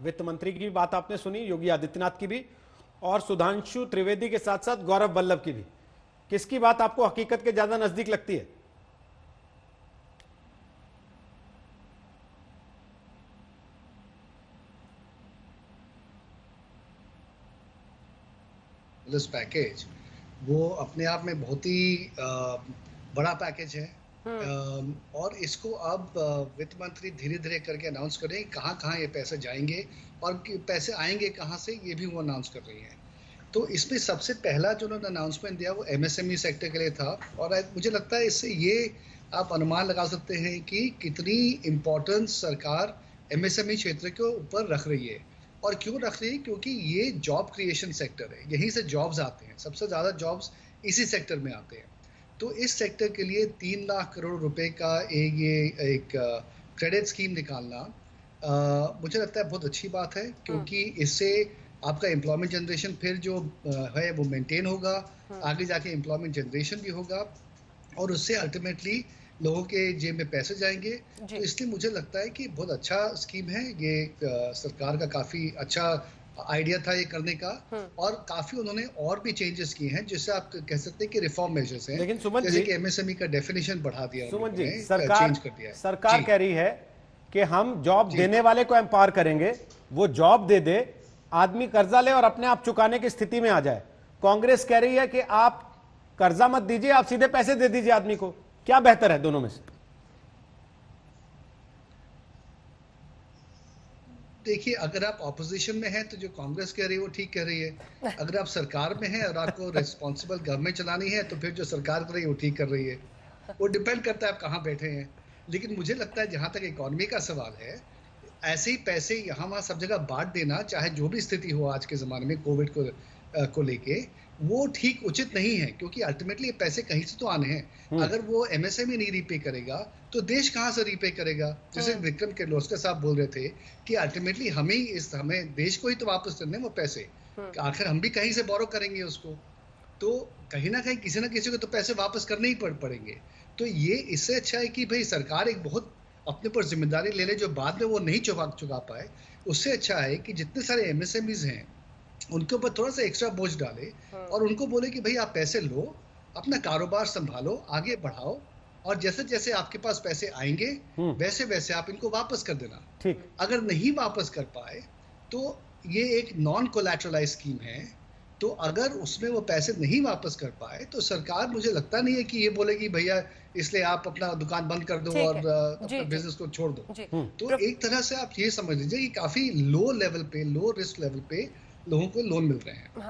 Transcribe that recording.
वित्त मंत्री की भी बात आपने सुनी, योगी आदित्यनाथ की भी, और सुधांशु त्रिवेदी के साथ साथ गौरव वल्लभ की भी। किसकी बात आपको हकीकत के ज्यादा नजदीक लगती है? पैकेज वो अपने आप में बहुत ही बड़ा पैकेज है। और इसको अब वित्त मंत्री धीरे धीरे करके अनाउंस कर रहे हैं कहाँ कहाँ ये पैसे जाएंगे और पैसे आएंगे कहाँ से, ये भी वो अनाउंस कर रही हैं। तो इसमें सबसे पहला जो उन्होंने अनाउंसमेंट दिया वो एमएसएमई सेक्टर के लिए था, और मुझे लगता है इससे ये आप अनुमान लगा सकते हैं कि कितनी इम्पोर्टेंस सरकार एमएसएमई क्षेत्र के ऊपर रख रही है। और क्यों रख रही है? क्योंकि ये जॉब क्रिएशन सेक्टर है, यहीं से जॉब्स आते हैं, सबसे ज़्यादा जॉब्स इसी सेक्टर में आते हैं। तो इस सेक्टर के लिए 3 लाख करोड़ रुपए का एक क्रेडिट स्कीम निकालना मुझे लगता है बहुत अच्छी बात है, क्योंकि इससे आपका एम्प्लॉयमेंट जनरेशन फिर जो है वो मेंटेन होगा, आगे जाके एम्प्लॉयमेंट जनरेशन भी होगा, और उससे अल्टीमेटली लोगों के जेब में पैसे जाएंगे। तो इसलिए मुझे लगता है कि बहुत अच्छा स्कीम है ये, सरकार का काफी अच्छा आइडिया था ये करने का। और काफी उन्होंने और भी चेंजेस किए हैं, जिससे आप कह सकते हैं कि रिफॉर्म मेजर्स हैं। लेकिन सुमन जैसे जी, कि एमएसएमई का डेफिनेशन बढ़ा दिया सुमन जी, चेंज कर दिया है। सरकार कह रही है कि हम जॉब देने वाले को एम्पावर करेंगे, वो जॉब दे दे, आदमी कर्जा ले और अपने आप चुकाने की स्थिति में आ जाए। कांग्रेस कह रही है कि आप कर्जा मत दीजिए, आप सीधे पैसे दे दीजिए आदमी को। क्या बेहतर है दोनों में से? देखिए, अगर आप ऑपोजिशन में हैं तो जो कांग्रेस कह रही है वो ठीक कह रही है। अगर आप सरकार में हैं और आपको रिस्पॉन्सिबल गवर्नमेंट चलानी है तो फिर जो सरकार कर रही है वो ठीक कर रही है। वो डिपेंड करता है आप कहाँ बैठे हैं। लेकिन मुझे लगता है जहां तक इकोनॉमी का सवाल है, ऐसे ही पैसे यहाँ वहाँ सब जगह बांट देना, चाहे जो भी स्थिति हो आज के ज़माने में कोविड को लेके, वो ठीक उचित नहीं है, क्योंकि अल्टीमेटली ये पैसे कहीं से तो आने हैं। अगर वो एमएसएमई नहीं रीपे करेगा तो देश कहाँ से रीपे करेगा? जैसे विक्रम किर्लोस्कर साहब बोल रहे थे कि अल्टीमेटली हमें देश को ही तो वापस करने वो पैसे, आखिर हम भी कहीं से बोरो करेंगे उसको, तो कहीं ना कहीं किसी ना किसी को तो पैसे वापस करने ही पड़ेंगे। तो ये इससे अच्छा है कि भाई सरकार एक बहुत अपने पर जिम्मेदारी ले ले, जो बाद में वो नहीं चुका पाए। उससे अच्छा है कि जितने सारे एमएसएमईज हैं उनके ऊपर थोड़ा सा एक्स्ट्रा बोझ डाले और उनको बोले कि भाई आप पैसे लो, अपना कारोबार संभालो, आगे बढ़ाओ, और जैसे जैसे आपके पास पैसे आएंगे वैसे वैसे आप इनको वापस कर देना। ठीक। अगर नहीं वापस कर पाए तो ये एक नॉन कोलैटरलाइज स्कीम है, तो अगर उसमें वो पैसे नहीं वापस कर पाए तो सरकार, मुझे लगता नहीं है कि ये बोलेगी भैया इसलिए आप अपना दुकान बंद कर दो और अपना बिजनेस को छोड़ दो। तो एक तरह से आप ये समझ लीजिए कि काफी लो लेवल पे, लो रिस्क लेवल पे लोगों को लोन मिल रहे हैं।